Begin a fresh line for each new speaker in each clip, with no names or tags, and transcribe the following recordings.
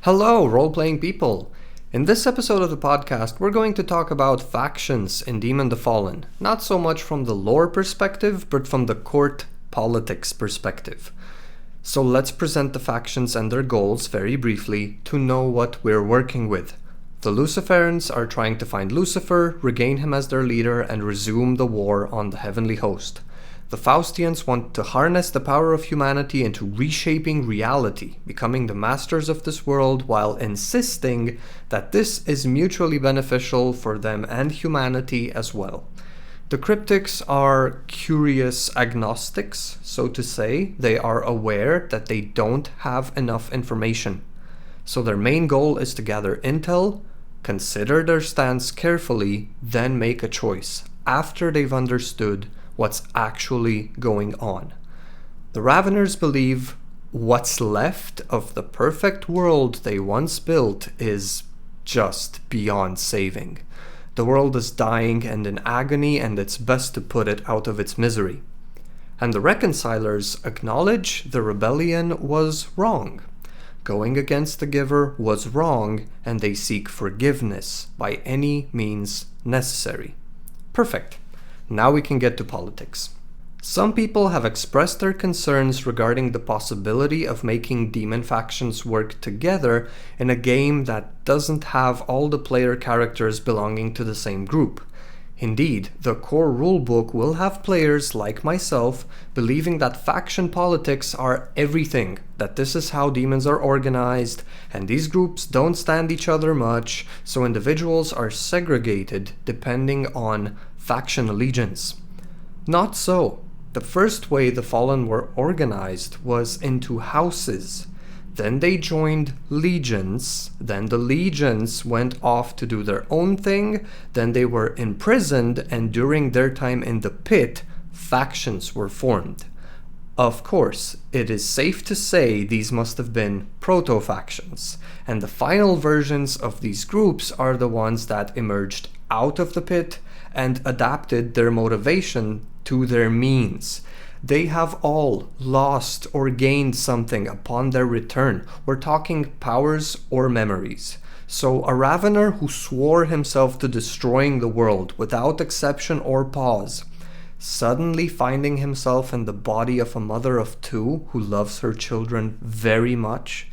Hello, role-playing people! In this episode of the podcast, we're going to talk about factions in Demon the Fallen, not so much from the lore perspective, but from the court politics perspective. So let's present the factions and their goals very briefly to know what we're working with. The Luciferians are trying to find Lucifer, regain him as their leader, and resume the war on the heavenly host. The Faustians want to harness the power of humanity into reshaping reality, becoming the masters of this world while insisting that this is mutually beneficial for them and humanity as well. The cryptics are curious agnostics, so to say. They are aware that they don't have enough information. So their main goal is to gather intel, consider their stance carefully, then make a choice after they've understood what's actually going on. The Raveners believe what's left of the perfect world they once built is just beyond saving. The world is dying and in agony, and it's best to put it out of its misery. And the Reconcilers acknowledge the rebellion was wrong. Going against the Giver was wrong, and they seek forgiveness by any means necessary. Perfect. Now we can get to politics. Some people have expressed their concerns regarding the possibility of making demon factions work together in a game that doesn't have all the player characters belonging to the same group. Indeed, the core rulebook will have players like myself believing that faction politics are everything, that this is how demons are organized, and these groups don't stand each other much, so individuals are segregated depending on faction allegiance. Not so. The first way the Fallen were organized was into houses. Then they joined legions, then the legions went off to do their own thing, then they were imprisoned, and during their time in the pit, factions were formed. Of course, it is safe to say these must have been proto-factions, and the final versions of these groups are the ones that emerged out of the pit and adapted their motivation to their means. They have all lost or gained something upon their return. We're talking powers or memories. So a Ravener who swore himself to destroying the world without exception or pause, suddenly finding himself in the body of a mother of two who loves her children very much,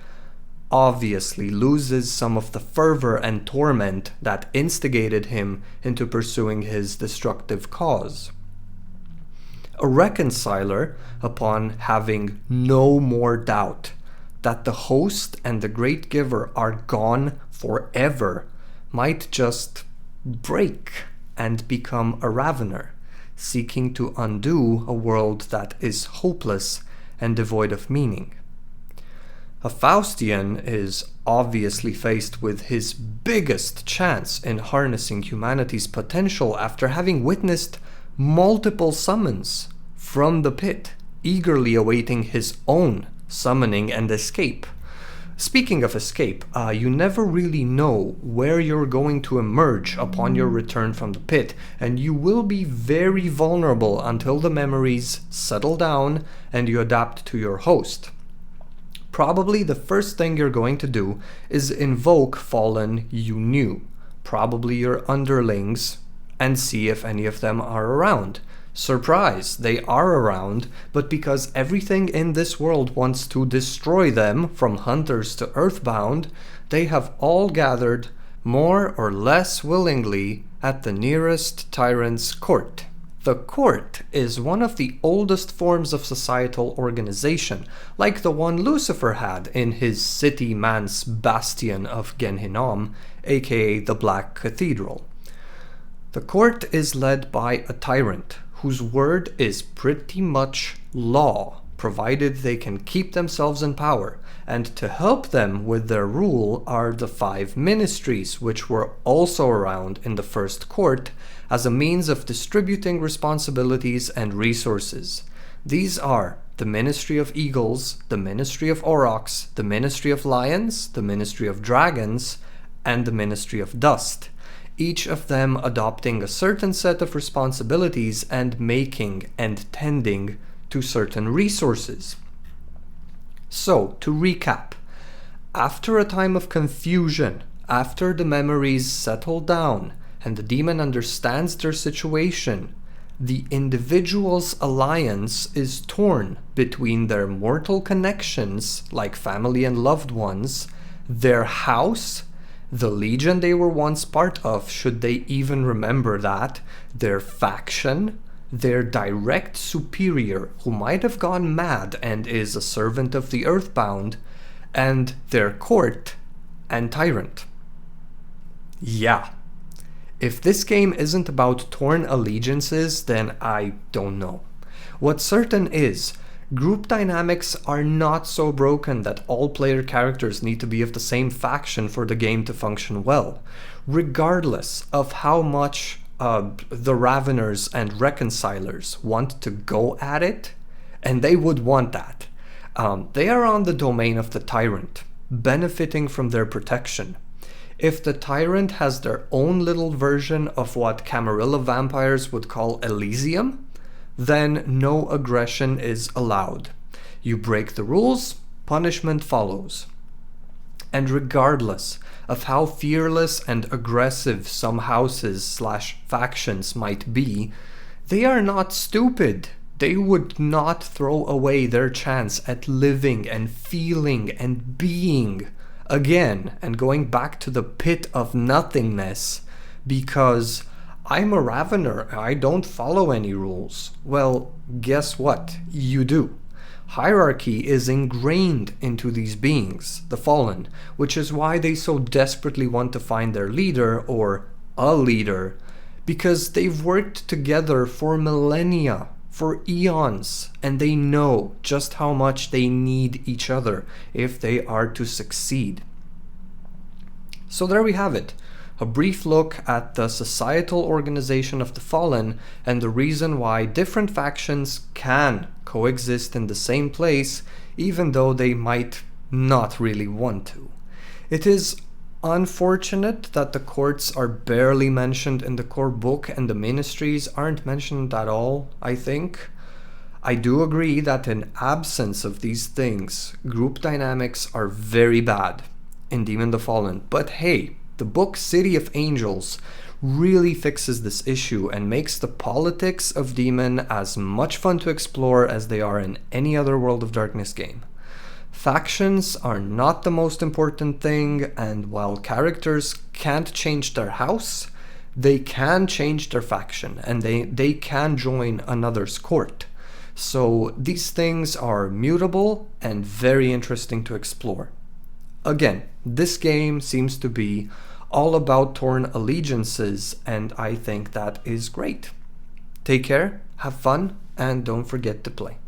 obviously loses some of the fervor and torment that instigated him into pursuing his destructive cause. A reconciler, upon having no more doubt that the host and the great giver are gone forever, might just break and become a Ravener, seeking to undo a world that is hopeless and devoid of meaning. A Faustian is obviously faced with his biggest chance in harnessing humanity's potential after having witnessed multiple summons from the pit, eagerly awaiting his own summoning and escape. Speaking of escape, you never really know where you're going to emerge upon your return from the pit, and you will be very vulnerable until the memories settle down and you adapt to your host. Probably the first thing you're going to do is invoke Fallen you knew, probably your underlings, and see if any of them are around. Surprise, they are around, but because everything in this world wants to destroy them, from hunters to earthbound, they have all gathered, more or less willingly, at the nearest tyrant's court. The court is one of the oldest forms of societal organization, like the one Lucifer had in his city man's bastion of Genhinnom, aka the Black Cathedral. The court is led by a tyrant, whose word is pretty much law, provided they can keep themselves in power, and to help them with their rule are the 5 ministries, which were also around in the first court as a means of distributing responsibilities and resources. These are the Ministry of Eagles, the Ministry of Aurochs, the Ministry of Lions, the Ministry of Dragons, and the Ministry of Dust, each of them adopting a certain set of responsibilities and making and tending to certain resources. So, to recap, After a time of confusion, after the memories settle down and the demon understands their situation, the individual's alliance is torn between their mortal connections, like family and loved ones, their house, the legion they were once part of, should they even remember that, their faction, their direct superior, who might have gone mad and is a servant of the earthbound, and their court and tyrant. Yeah. If this game isn't about torn allegiances, then I don't know. What's certain is, group dynamics are not so broken that all player characters need to be of the same faction for the game to function well, regardless of how much the Raveners and Reconcilers want to go at it, and they would want that. They are on the domain of the Tyrant, benefiting from their protection. If the Tyrant has their own little version of what Camarilla vampires would call Elysium, then no aggression is allowed. You break the rules, punishment follows. And regardless of how fearless and aggressive some houses/factions might be, they are not stupid. They would not throw away their chance at living and feeling and being again and going back to the pit of nothingness because I'm a Ravener, I don't follow any rules. Well, guess what? You do. Hierarchy is ingrained into these beings, the Fallen, which is why they so desperately want to find their leader or a leader, because they've worked together for millennia, for eons, and they know just how much they need each other if they are to succeed. So there we have it. A brief look at the societal organization of the Fallen and the reason why different factions can coexist in the same place even though they might not really want to. It is unfortunate that the courts are barely mentioned in the core book and the ministries aren't mentioned at all, I think. I do agree that in absence of these things, group dynamics are very bad in Demon the Fallen, but hey, the book City of Angels really fixes this issue and makes the politics of Demon as much fun to explore as they are in any other World of Darkness game. Factions are not the most important thing, and while characters can't change their house, they can change their faction, and they can join another's court. So these things are mutable and very interesting to explore. Again, this game seems to be all about torn allegiances, and I think that is great. Take care, have fun, and don't forget to play.